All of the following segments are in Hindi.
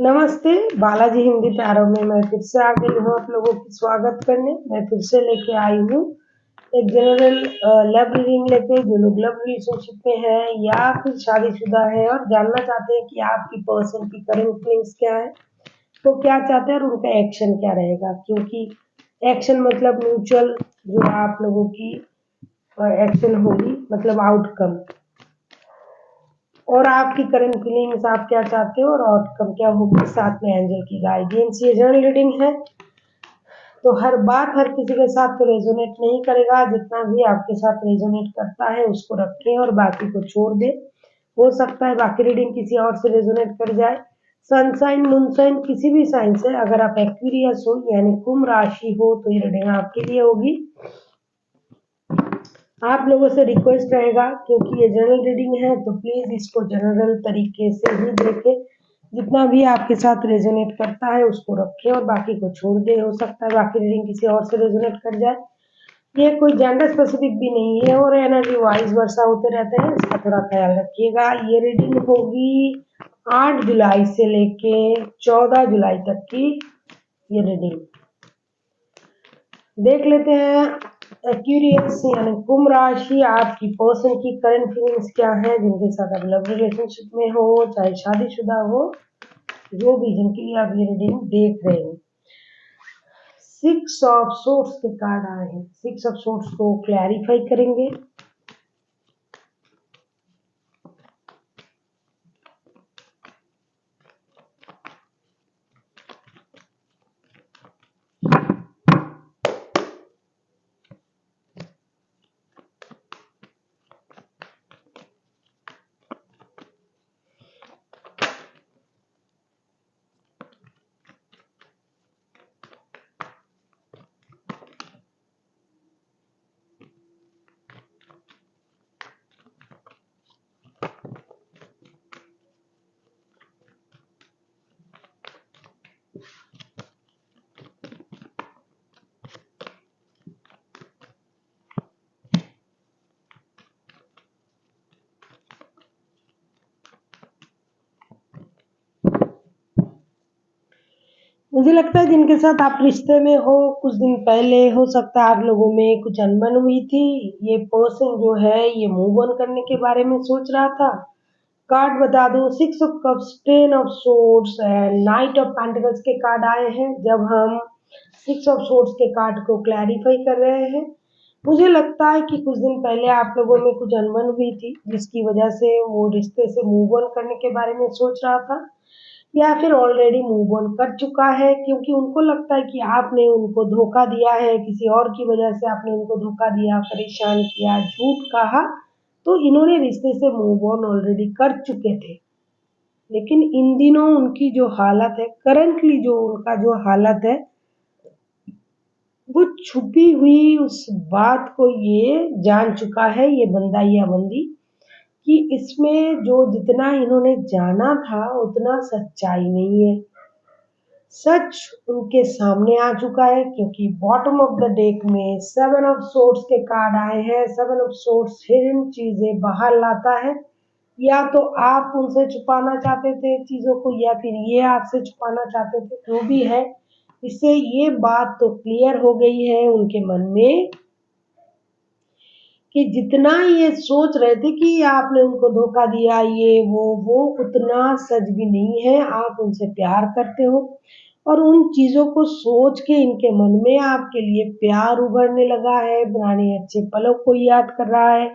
नमस्ते, बालाजी हिंदी प्यारों में मैं फिर से आ गई हूँ आप लोगों की स्वागत करने। मैं फिर से लेके आई हूँ एक जनरल लव रीडिंग लेके। जो लोग लव रिलेशनशिप में है या फिर शादीशुदा है और जानना चाहते हैं कि आपकी पर्सन की करंट फीलिंग्स क्या है, तो क्या चाहते हैं और उनका एक्शन क्या रहेगा, क्योंकि एक्शन मतलब म्यूचुअल जो आप लोगों की एक्शन होगी, मतलब आउटकम, और आपकी करंट फीलिंग्स आप क्या चाहते हो और आउटकम क्या होगी, साथ में एंजल की गाइडेंस। ये जनरल रीडिंग है तो हर बात हर किसी के साथ तो रेजोनेट नहीं करेगा। जितना भी आपके साथ रेजोनेट करता है उसको रखें और बाकी को छोड़ दें। हो सकता है बाकी रीडिंग किसी और से रेजोनेट कर जाए। सनसाइन मूनसाइन किसी भी साइन से, अगर आप एक्वेरियस हो यानी कुंभ राशि हो तो ये रीडिंग आपके लिए होगी। आप लोगों से रिक्वेस्ट रहेगा, क्योंकि ये जनरल रीडिंग है तो प्लीज इसको जनरल तरीके से ही देखें। जितना भी आपके साथ रेजोनेट करता है उसको रखें और बाकी को छोड़ दें। हो सकता है बाकी रीडिंग किसी और से रेजोनेट कर जाए। ये कोई जेंडर स्पेसिफिक भी नहीं है और एनर्जी वाइज वर्षा होते रहते हैं, इसका थोड़ा ख्याल रखिएगा। ये रीडिंग होगी 8 जुलाई से लेके 14 जुलाई तक की ये रीडिंग। देख लेते हैं एक्वेरियस यानी कुंभ राशि, आपकी पर्सन की करंट फीलिंग्स क्या है, जिनके साथ आप लव रिलेशनशिप में हो, चाहे शादीशुदा हो, जो भी जिनके लिए आप ये रीडिंग देख रहे हो। 6 ऑफ सोर्ड्स के कार्ड आए हैं। 6 ऑफ सोर्ड्स को क्लैरिफाई करेंगे। मुझे लगता है जिनके साथ आप रिश्ते में हो, कुछ दिन पहले हो सकता है आप लोगों में कुछ अनबन हुई थी। ये पर्सन जो है ये मूव ऑन करने के बारे में सोच रहा था। कार्ड बता दो, 6 of cups, 10 of swords and night of pentacles के कार्ड आए हैं। जब हम 6 ऑफ सोर्ड्स के कार्ड को क्लैरिफाई कर रहे हैं, मुझे लगता है कि कुछ दिन पहले आप लोगों में कुछ अनबन हुई थी, जिसकी वजह से वो रिश्ते से मूव ऑन करने के बारे में सोच रहा था, या फिर ऑलरेडी मूव ऑन कर चुका है, क्योंकि उनको लगता है कि आपने उनको धोखा दिया है, किसी और की वजह से आपने उनको धोखा दिया, परेशान किया, झूठ कहा, तो इन्होंने रिश्ते से मूव ऑन ऑलरेडी कर चुके थे। लेकिन इन दिनों उनकी जो हालत है, करंटली जो उनका जो हालत है, वो छुपी हुई उस बात को ये जान चुका है, ये बंदा या बंदी, कि इसमें जो जितना इन्होंने जाना था उतना सच्चाई नहीं है। सच उनके सामने आ चुका है, क्योंकि बॉटम ऑफ द डेक में 7 ऑफ सोर्ड्स के कार्ड आए हैं। 7 ऑफ सोर्ड्स हिडन चीजें बाहर लाता है। या तो आप उनसे छुपाना चाहते थे चीजों को, या फिर ये आपसे छुपाना चाहते थे, जो भी है, इससे ये बात तो क्लियर हो गई है उनके मन में कि जितना ये सोच रहे थे कि आपने उनको धोखा दिया, ये वो उतना सच भी नहीं है। आप उनसे प्यार करते हो और उन चीजों को सोच के इनके मन में आपके लिए प्यार उभरने लगा है। पुराने अच्छे पलों को याद कर रहा है,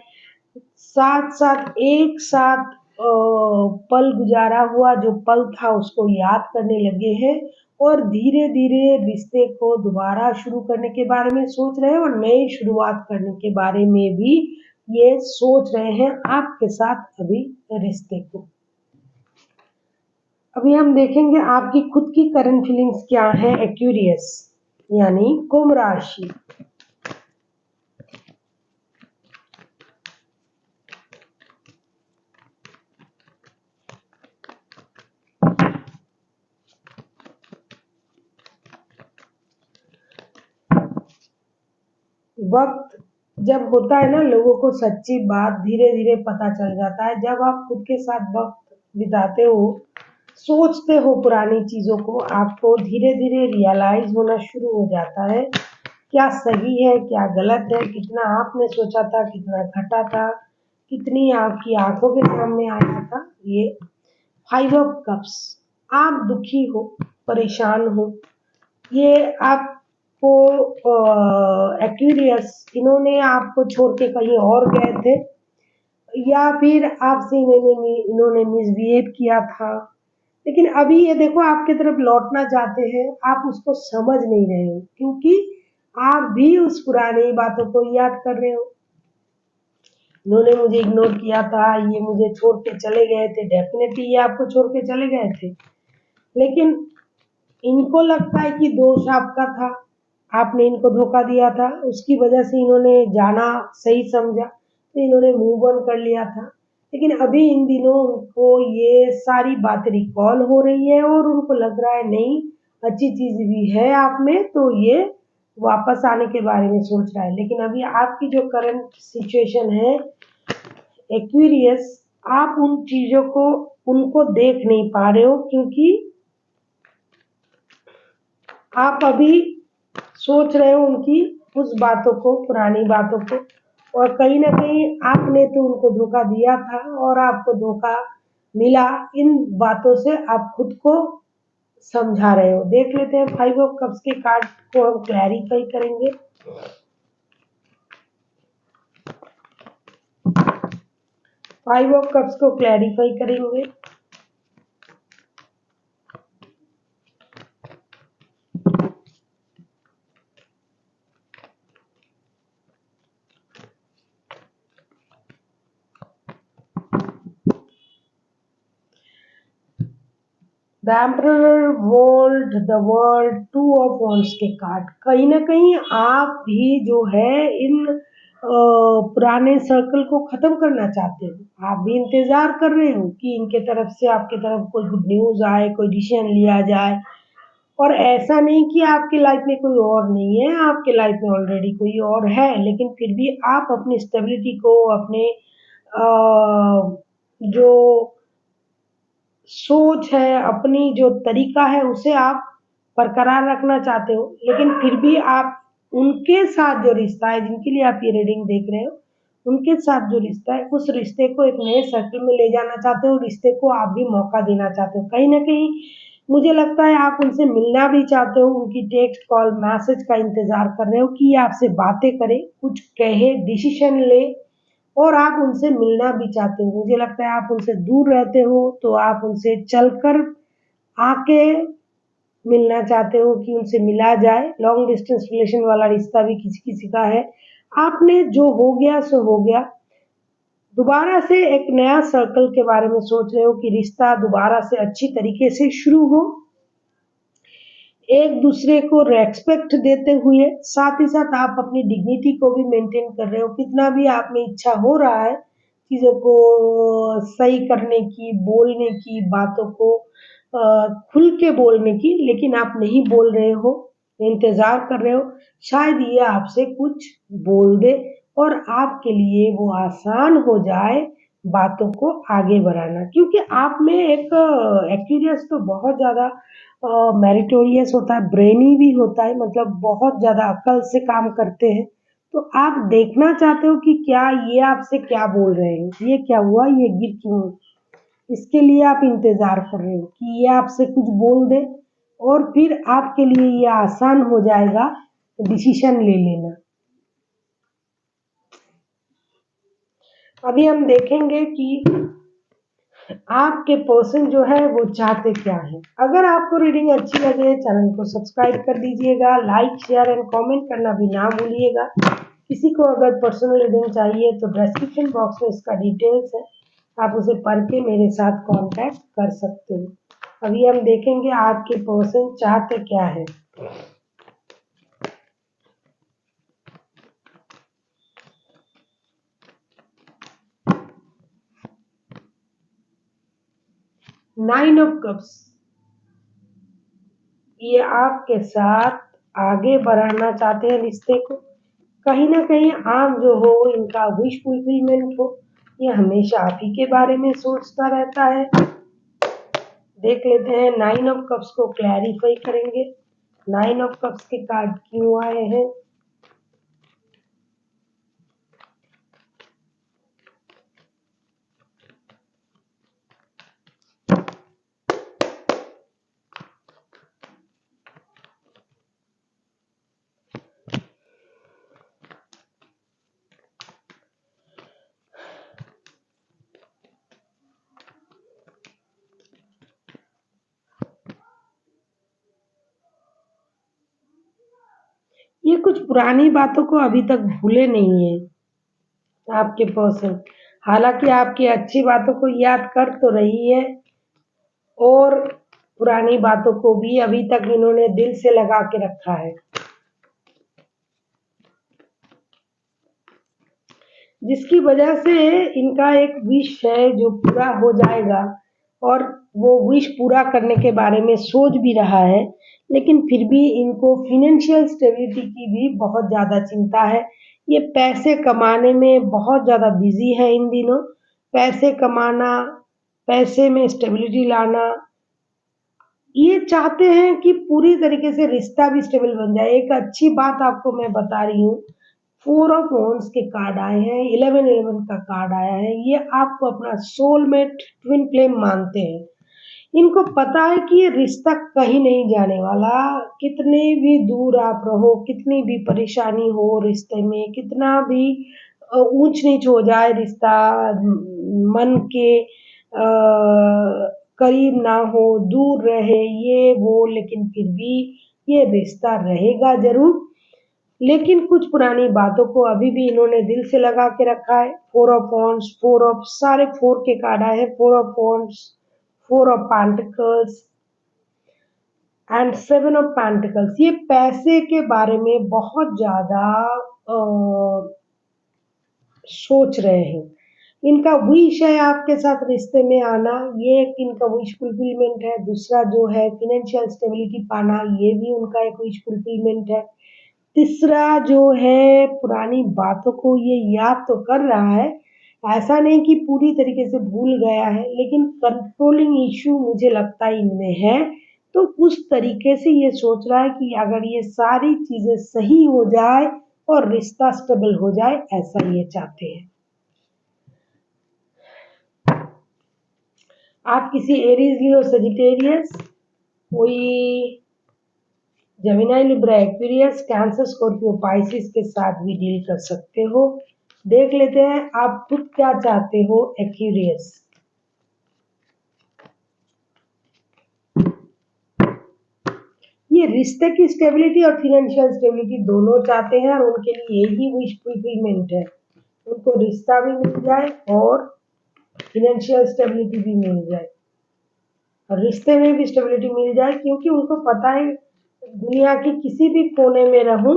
साथ साथ एक साथ पल गुजारा हुआ जो पल था उसको याद करने लगे हैं, और धीरे धीरे रिश्ते को दोबारा शुरू करने के बारे में सोच रहे हैं और नई शुरुआत करने के बारे में भी ये सोच रहे हैं आपके साथ अभी रिश्ते को। अभी हम देखेंगे आपकी खुद की करंट फीलिंग्स क्या है एक्वेरियस यानी कुंभ राशि। वक्त जब होता है ना, लोगों को सच्ची बात धीरे धीरे पता चल जाता है। जब आप खुद के साथ वक्त बिताते हो सोचते हो पुरानी चीज़ों को, आपको धीरे-धीरे रियलाइज़ होना शुरू हो जाता है, क्या सही है, क्या गलत है, कितना आपने सोचा था, कितना घटा था, कितनी आपकी आँखों के सामने आया था। ये 5 ऑफ कप्स, आप दुखी हो, परेशान हो, ये आपको एक्यूरियस इन्होंने आपको छोड़ के कहीं और गए थे या फिर आपसे इन्होंने मिसबिहेव किया था। लेकिन अभी ये देखो आपकी तरफ लौटना चाहते हैं, आप उसको समझ नहीं रहे हो क्योंकि आप भी उस पुरानी बातों को याद कर रहे हो। इन्होंने मुझे इग्नोर किया था, ये मुझे छोड़ के चले गए थे, डेफ़िनेटली ये आपको छोड़ के चले गए थे। लेकिन इनको लगता है कि दोष आपका था, आपने इनको धोखा दिया था, उसकी वजह से इन्होंने जाना सही समझा, तो इन्होंने मूव ऑन कर लिया था। लेकिन अभी इन दिनों उनको ये सारी बातें रिकॉल हो रही है और उनको लग रहा है नहीं, अच्छी चीज़ भी है आप में, तो ये वापस आने के बारे में सोच रहा है। लेकिन अभी आपकी जो करंट सिचुएशन है एक्वेरियस, आप उन चीज़ों को उनको देख नहीं पा रहे हो क्योंकि आप अभी सोच रहे हो उनकी उस बातों को, पुरानी बातों को, और कहीं न कहीं आपने तो उनको धोखा दिया था और आपको धोखा मिला। इन बातों से आप खुद को समझा रहे हो। देख लेते हैं 5 ऑफ कप्स के कार्ड को हम क्लैरिफाई करेंगे। 5 ऑफ कप्स को क्लैरिफाई करेंगे। The emperor, world, the world, 2 of wands के कार्ड, कहीं न कहीं आप भी जो है इन पुराने सर्कल को ख़त्म करना चाहते हो। आप भी इंतज़ार कर रहे हो कि इनके तरफ से आपकी तरफ कोई गुड न्यूज़ आए, कोई डिसीज़न लिया जाए। और ऐसा नहीं कि आपकी लाइफ़ में कोई और नहीं है, आपकी लाइफ़ में ऑलरेडी कोई और है, लेकिन फिर भी आप अपनी स्टेबिलिटी को, अपने जो सोच है, अपनी जो तरीका है, उसे आप बरकरार रखना चाहते हो, लेकिन फिर भी आप उनके साथ जो रिश्ता है, जिनके लिए आप ये रीडिंग देख रहे हो, उनके साथ जो रिश्ता है, उस रिश्ते को एक नए सर्कल में ले जाना चाहते हो, रिश्ते को आप भी मौका देना चाहते हो। कहीं न कहीं मुझे लगता है आप उनसे मिलना भी चाहते हो, उनकी टेक्स्ट, कॉल, मैसेज का इंतज़ार कर रहे हो कि ये आपसे बातें करें, कुछ कहे, डिसीज़न ले और आप उनसे मिलना भी चाहते हो। मुझे लगता है आप उनसे दूर रहते हो, तो आप उनसे चलकर आके मिलना चाहते हो कि उनसे मिला जाए। लॉन्ग डिस्टेंस रिलेशन वाला रिश्ता भी किसी-किसी का है। आपने जो हो गया सो हो गया। दोबारा से एक नया सर्कल के बारे में सोच रहे हो कि रिश्ता दोबारा से अच्छी तरीके से शुरू हो। एक दूसरे को रेस्पेक्ट देते हुए, साथ ही साथ आप अपनी डिग्निटी को भी मेंटेन कर रहे हो। कितना भी आप में इच्छा हो रहा है चीज़ों को सही करने की, बोलने की, बातों को खुल के बोलने की, लेकिन आप नहीं बोल रहे हो, इंतज़ार कर रहे हो। शायद ये आपसे कुछ बोल दे और आपके लिए वो आसान हो जाए बातों को आगे बढ़ाना, क्योंकि आप में एक एक्यूरियस तो बहुत ज़्यादा मेरिटोरियस होता है, ब्रेनी भी होता है, मतलब बहुत ज़्यादा अक्ल से काम करते हैं। तो आप देखना चाहते हो कि क्या ये आपसे क्या बोल रहे हैं, ये क्या हुआ, ये गिर क्यों, इसके लिए आप इंतज़ार कर रहे हो कि ये आपसे कुछ बोल दे और फिर आपके लिए ये आसान हो जाएगा डिसीज़न ले लेना। अभी हम देखेंगे कि आपके पर्सन जो है वो चाहते क्या है। अगर आपको रीडिंग अच्छी लगे चैनल को सब्सक्राइब कर दीजिएगा, लाइक, शेयर एंड कमेंट करना भी ना भूलिएगा। किसी को अगर पर्सनल रीडिंग चाहिए तो डिस्क्रिप्शन बॉक्स में इसका डिटेल्स है, आप उसे पढ़ के मेरे साथ कांटेक्ट कर सकते हो। अभी हम देखेंगे आपके पर्सन चाहते क्या है। नाइन ऑफ कप्स, ये आपके साथ आगे बढ़ाना चाहते हैं रिश्ते को। कहीं न कहीं आप जो हो इनका विश फुलफिलमेंट हो, ये हमेशा आप ही के बारे में सोचता रहता है। देख लेते हैं 9 ऑफ कप्स को क्लैरिफाई करेंगे। 9 ऑफ कप्स के कार्ड क्यों आए हैं। ये कुछ पुरानी बातों को अभी तक भूले नहीं है आपके पर्सन। हालांकि आपकी अच्छी बातों को याद कर तो रही है और पुरानी बातों को भी अभी तक इन्होंने दिल से लगा के रखा है, जिसकी वजह से इनका एक विश है जो पूरा हो जाएगा और वो विश पूरा करने के बारे में सोच भी रहा है। लेकिन फिर भी इनको फिनेंशियल स्टेबिलिटी की भी बहुत ज़्यादा चिंता है। ये पैसे कमाने में बहुत ज़्यादा बिजी है इन दिनों। पैसे कमाना, पैसे में स्टेबिलिटी लाना, ये चाहते हैं कि पूरी तरीके से रिश्ता भी स्टेबल बन जाए। एक अच्छी बात आपको मैं बता रही हूँ, 4 ऑफ वॉन्ड्स के कार्ड आए हैं, 11-11 का कार्ड आया है। ये आपको अपना सोलमेट ट्विन फ्लेम मानते हैं। इनको पता है कि ये रिश्ता कहीं नहीं जाने वाला। कितने भी दूर आप रहो, कितनी भी परेशानी हो रिश्ते में, कितना भी ऊंच नीच हो जाए रिश्ता, मन के करीब ना हो, दूर रहे, ये वो, लेकिन फिर भी ये रिश्ता रहेगा जरूर। लेकिन कुछ पुरानी बातों को अभी भी इन्होंने दिल से लगा के रखा है। 4 ऑफ वॉन्ड्स, 4 ऑफ, सारे 4 के कार्ड आए हैं। 4 of wands, 4 of pentacles and 7 of pentacles. ये पैसे के बारे में बहुत ज्यादा सोच रहे हैं। इनका विश है आपके साथ रिश्ते में आना, ये एक इनका विश फुलफिलमेंट है। दूसरा जो है फिनेंशियल स्टेबिलिटी पाना, ये भी उनका एक विश फुलफिलमेंट है। तीसरा जो है पुरानी बातों को ये याद तो कर रहा है, ऐसा नहीं कि पूरी तरीके से भूल गया है, लेकिन कंट्रोलिंग इश्यू मुझे लगता है इनमें है। तो उस तरीके से ये सोच रहा है कि अगर ये सारी चीजें सही हो जाए और रिश्ता स्टेबल हो जाए, ऐसा ये चाहते हैं। आप किसी एरीज, लियो, सजिटेरियस, कोई Gemini, Libra, Aquarius, cancer, Scorpio, Pisces के साथ भी डील कर सकते हो। देख लेते हैं आप खुद क्या चाहते हो एक्वेरियस। ये रिश्ते की स्टेबिलिटी और फिनेंशियल स्टेबिलिटी दोनों चाहते हैं और उनके लिए यही विश फुलफिलमेंट है। उनको रिश्ता भी मिल जाए और फिनेंशियल स्टेबिलिटी भी मिल जाए और रिश्ते में भी स्टेबिलिटी मिल जाए, क्योंकि उनको पता है दुनिया के किसी भी कोने में रहूं,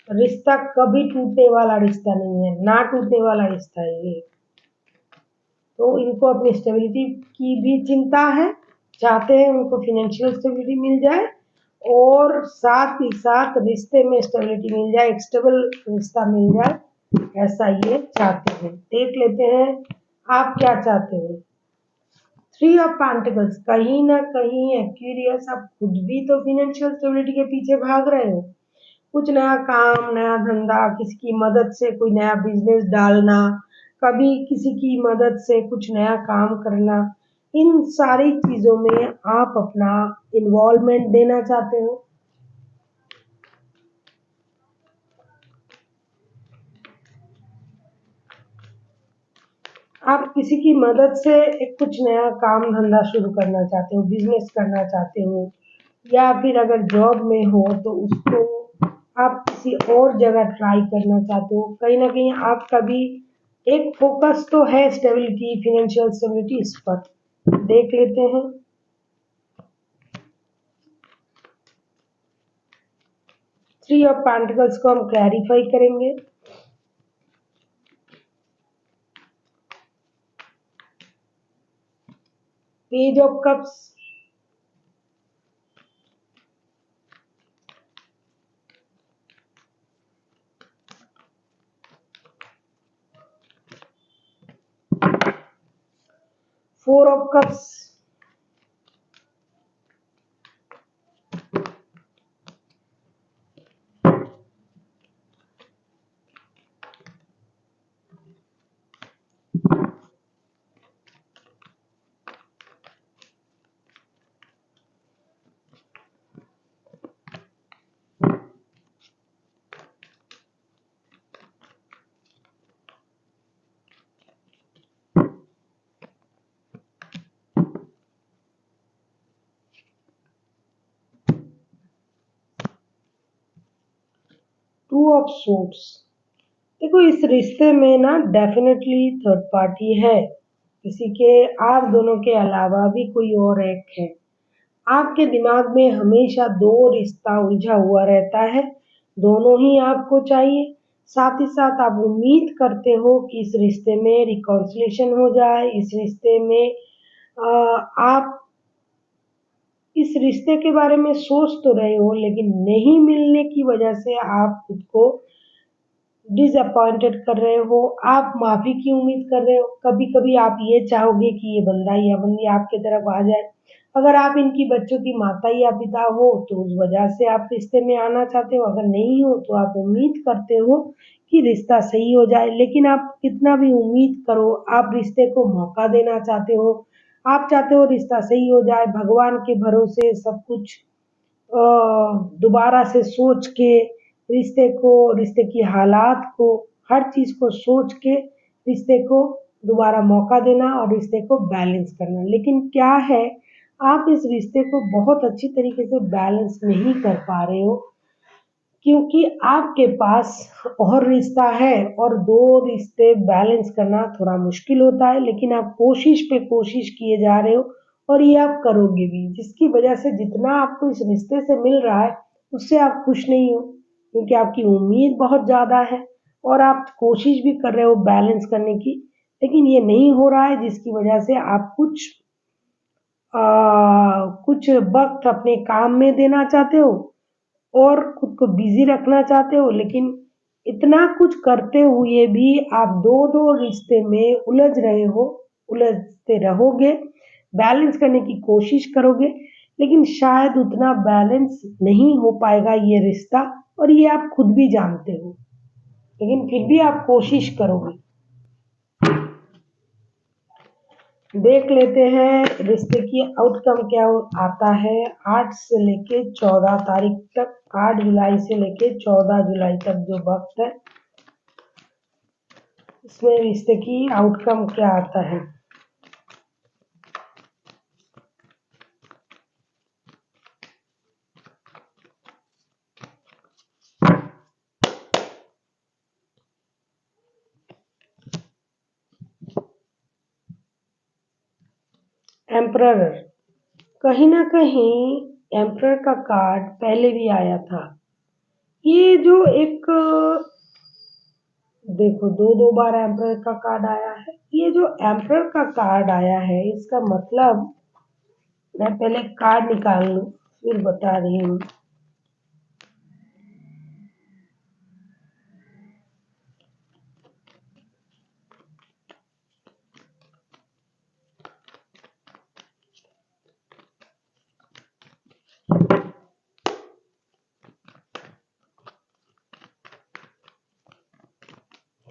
रिश्ता कभी टूटने वाला रिश्ता नहीं है, ना टूटने वाला रिश्ता है ये। तो इनको अपनी स्टेबिलिटी की भी चिंता है, चाहते हैं उनको फिनेंशियल स्टेबिलिटी मिल जाए और साथ ही साथ रिश्ते में स्टेबिलिटी मिल जाए, एक स्टेबल रिश्ता मिल जाए, ऐसा ये चाहते हैं। देख लेते हैं आप क्या चाहते हो। 3 ऑफ पेंटिकल्स, कहीं ना कहीं एक्वेरियस आप खुद भी तो फिनेंशियल स्टेबिलिटी के पीछे भाग रहे हो। कुछ नया काम, नया धंधा, किसी की मदद से कोई नया बिजनेस डालना, कभी किसी की मदद से कुछ नया काम करना, इन सारी चीजों में आप अपना इन्वॉल्वमेंट देना चाहते हो। आप किसी की मदद से एक कुछ नया काम धंधा शुरू करना चाहते हो, बिजनेस करना चाहते हो, या फिर अगर जॉब में हो तो उसको आप किसी और जगह ट्राई करना चाहते हो। कहीं ना कहीं आपका भी एक फोकस तो है स्टेबिलिटी, फिनेंशियल स्टेबिलिटी, इस पर देख लेते हैं। 3 ऑफ पेंटिकल्स को हम क्लैरिफाई करेंगे। Page of cups, 4 of cups, two of suits. देखो इस रिश्ते में ना डेफिनेटली थर्ड पार्टी है, किसी के आप दोनों के अलावा भी कोई और एक है। आपके दिमाग में हमेशा 2 रिश्ता उलझा हुआ रहता है, दोनों ही आपको चाहिए। साथ ही साथ आप उम्मीद करते हो कि इस रिश्ते में रिकॉन्सिलिएशन हो जाए, इस रिश्ते में आप इस रिश्ते के बारे में सोच तो रहे हो लेकिन नहीं मिलने की वजह से आप खुद को डिसअपॉइंटेड कर रहे हो, आप माफ़ी की उम्मीद कर रहे हो। कभी-कभी आप ये चाहोगे कि ये बंदा या बंदी आपकी तरफ आ जाए। अगर आप इनकी बच्चों की माता या पिता हो तो उस वजह से आप रिश्ते में आना चाहते हो, अगर नहीं हो तो आप उम्मीद करते हो कि रिश्ता सही हो जाए। लेकिन आप कितना भी उम्मीद करो, आप रिश्ते को मौका देना चाहते हो, आप चाहते हो रिश्ता सही हो जाए, भगवान के भरोसे सब कुछ दोबारा से सोच के रिश्ते को, रिश्ते की हालात को, हर चीज़ को सोच के रिश्ते को दोबारा मौका देना और रिश्ते को बैलेंस करना। लेकिन क्या है, आप इस रिश्ते को बहुत अच्छी तरीके से बैलेंस नहीं कर पा रहे हो क्योंकि आपके पास और रिश्ता है और 2 रिश्ते बैलेंस करना थोड़ा मुश्किल होता है, लेकिन आप कोशिश पे कोशिश किए जा रहे हो और ये आप करोगे भी, जिसकी वजह से जितना आपको इस रिश्ते से मिल रहा है, उससे आप खुश नहीं हो क्योंकि आपकी उम्मीद बहुत ज़्यादा है और आप कोशिश भी कर रहे हो बैलेंस करने की, लेकिन ये नहीं हो रहा है जिसकी वजह से आप कुछ वक़्त अपने काम में देना चाहते हो और खुद को बिज़ी रखना चाहते हो, लेकिन इतना कुछ करते हुए भी आप 2-2 रिश्ते में उलझ रहे हो, उलझते रहोगे, बैलेंस करने की कोशिश करोगे, लेकिन शायद उतना बैलेंस नहीं हो पाएगा ये रिश्ता और ये आप खुद भी जानते हो, लेकिन फिर भी आप कोशिश करोगे। देख लेते हैं रिश्ते की आउटकम क्या आता है। 8 से लेके 14 तारीख तक, 8 जुलाई से लेके 14 जुलाई तक जो वक्त है, इसमें रिश्ते की आउटकम क्या आता है। एम्परर, कहीं ना कहीं एम्परर का कार्ड पहले भी आया था। ये जो एक देखो 2-2 बार एम्परर का कार्ड आया है। ये जो एम्परर का कार्ड आया है इसका मतलब, मैं पहले कार्ड निकाल लूं फिर बता रही हूँ।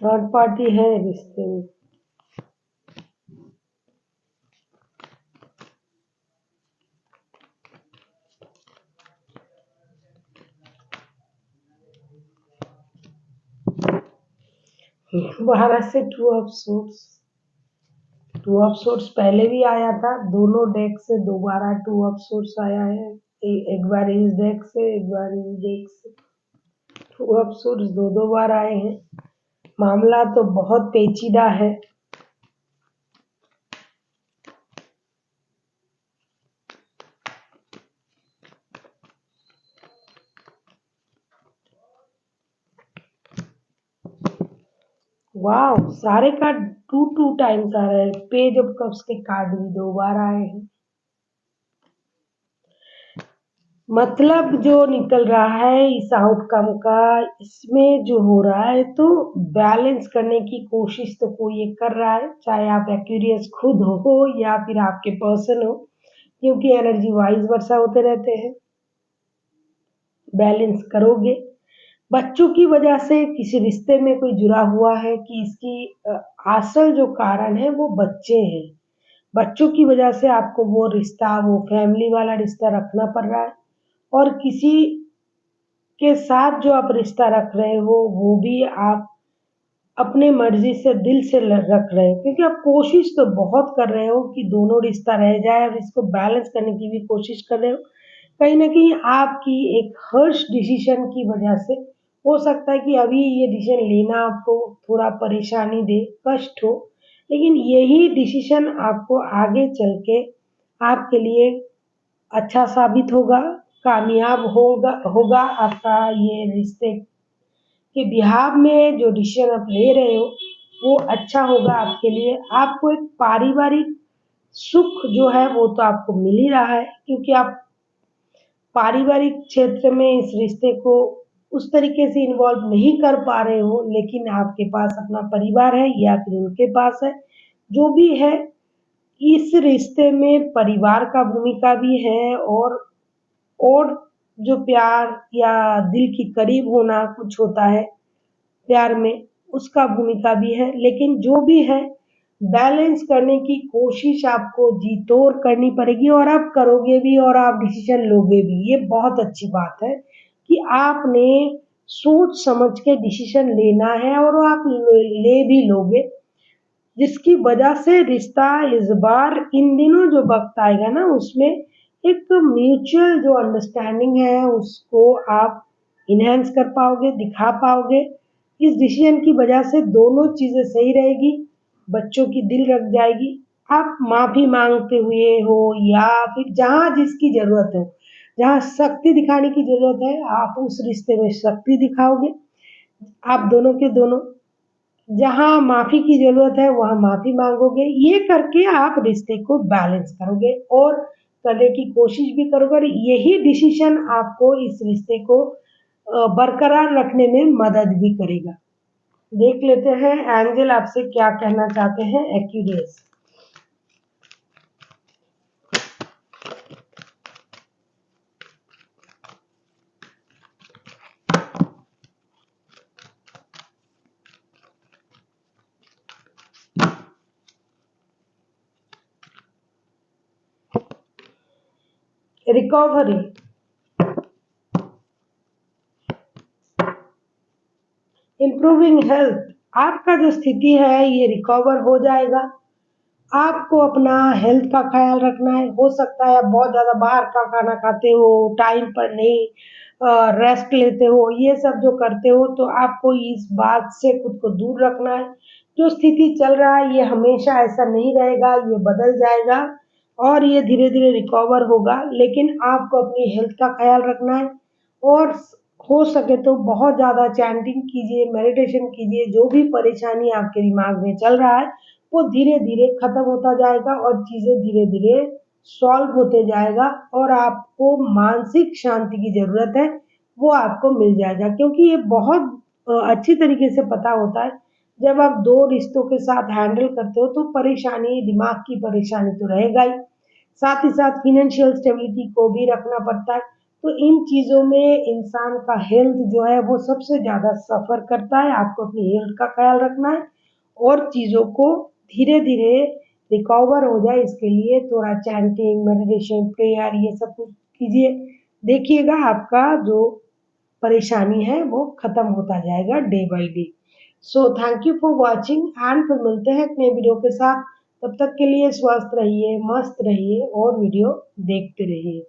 थर्ड पार्टी है रिश्ते में। दोबारा से टू ऑफ सूट्स पहले भी आया था, दोनों डेक से दोबारा टू ऑफ सूट्स आया है। एक बार इस डेक से, एक बार इस डेक से। टू ऑफ सूट्स 2-2 बार आए हैं। मामला तो बहुत पेचीदा है। वाह, सारे कार्ड 2-2 टाइम्स आ रहे हैं। पेज ऑफ कप्स के कार्ड भी 2 बार आए हैं। मतलब जो निकल रहा है इस आउटकम का, इसमें जो हो रहा है तो बैलेंस करने की कोशिश तो कोई एक कर रहा है, चाहे आप एक्वेरियस खुद हो या फिर आपके पर्सन हो, क्योंकि एनर्जी वाइज वर्षा होते रहते हैं। बैलेंस करोगे। बच्चों की वजह से किसी रिश्ते में कोई जुड़ा हुआ है कि इसकी असल जो कारण है वो बच्चे हैं। बच्चों की वजह से आपको वो रिश्ता, वो फैमिली वाला रिश्ता रखना पड़ रहा है और किसी के साथ जो आप रिश्ता रख रहे हो वो भी आप अपने मर्जी से दिल से रख रहे हो, क्योंकि आप कोशिश तो बहुत कर रहे हो कि दोनों रिश्ता रह जाए और इसको बैलेंस करने की भी कोशिश कर रहे हो। कहीं ना कहीं आपकी एक हर्ष डिसीजन की वजह से हो सकता है कि अभी ये डिसीजन लेना आपको थोड़ा परेशानी दे, कष्ट हो, लेकिन यही डिसीजन आपको आगे चल के आपके लिए अच्छा साबित होगा, कामयाब होगा आपका ये रिश्ते के बिहाव में जो डिसीजन आप ले रहे हो, वो अच्छा होगा आपके लिए। आपको एक पारिवारिक सुख जो है वो तो आपको मिल ही रहा है, क्योंकि आप पारिवारिक क्षेत्र में इस रिश्ते को उस तरीके से इन्वॉल्व नहीं कर पा रहे हो, लेकिन आपके पास अपना परिवार है या फिर उनके पास है, जो भी है, इस रिश्ते में परिवार का भूमिका भी है, और जो प्यार या दिल के करीब होना कुछ होता है प्यार में, उसका भूमिका भी है। लेकिन जो भी है, बैलेंस करने की कोशिश आपको जी तोड़ करनी पड़ेगी, और आप करोगे भी और आप डिसीजन लोगे भी। ये बहुत अच्छी बात है कि आपने सोच समझ के डिसीजन लेना है, और वो आप ले भी लोगे, जिसकी वजह से रिश्ता इस बार इन दिनों जो वक्त आएगा ना, उसमें एक म्यूचुअल जो अंडरस्टैंडिंग है उसको आप इनहेंस कर पाओगे, दिखा पाओगे। इस डिसीजन की वजह से दोनों चीजें सही रहेगी, बच्चों की दिल रख जाएगी। आप माफी मांगते हुए हो या फिर जहां जिसकी जरूरत हो, जहां शक्ति दिखाने की जरूरत है, आप उस रिश्ते में शक्ति दिखाओगे, आप दोनों के दोनों। जहाँ माफ़ी की ज़रूरत है वहाँ माफ़ी माँगोगे, ये करके आप रिश्ते को बैलेंस करोगे और करने की कोशिश भी करोगे, और यही डिसीज़न आपको इस रिश्ते को बरकरार रखने में मदद भी करेगा। देख लेते हैं एंजल आपसे क्या कहना चाहते हैं एक्यूरियस। रिकवरी, इम्प्रूविंग हेल्थ, आपका जो स्थिति है ये रिकवर हो जाएगा। आपको अपना हेल्थ का ख्याल रखना है। हो सकता है आप बहुत ज़्यादा बाहर का खाना खाते हो, टाइम पर नहीं रेस्ट लेते हो, ये सब जो करते हो, तो आपको इस बात से खुद को दूर रखना है। जो स्थिति चल रहा है ये हमेशा ऐसा नहीं रहेगा, ये बदल जाएगा और ये धीरे धीरे रिकवर होगा, लेकिन आपको अपनी हेल्थ का ख्याल रखना है। और हो सके तो बहुत ज़्यादा चैंटिंग कीजिए, मेडिटेशन कीजिए, जो भी परेशानी आपके दिमाग में चल रहा है वो धीरे-धीरे खत्म होता जाएगा और चीज़ें धीरे-धीरे सॉल्व होते जाएगा, और आपको मानसिक शांति की ज़रूरत है, वो आपको मिल जाएगा, क्योंकि ये बहुत अच्छी तरीके से पता होता है। जब आप 2 रिश्तों के साथ हैंडल करते हो तो परेशानी, दिमाग की परेशानी तो रहेगा ही, साथ ही साथ फ़ाइनेंशियल स्टेबिलिटी को भी रखना पड़ता है। तो इन चीज़ों में इंसान का हेल्थ जो है वो सबसे ज़्यादा सफ़र करता है। आपको अपनी हेल्थ का ख़्याल रखना है और चीज़ों को धीरे-धीरे रिकवर हो जाए, इसके लिए थोड़ा चैंटिंग, मेडिटेशन, प्रेयर ये सब कुछ कीजिए। देखिएगा आपका जो परेशानी है वो खत्म होता जाएगा day by day. So thank you for watching, and फिर मिलते हैं एक नए वीडियो के साथ। तब तक के लिए स्वस्थ रहिए, मस्त रहिए और वीडियो देखते रहिए।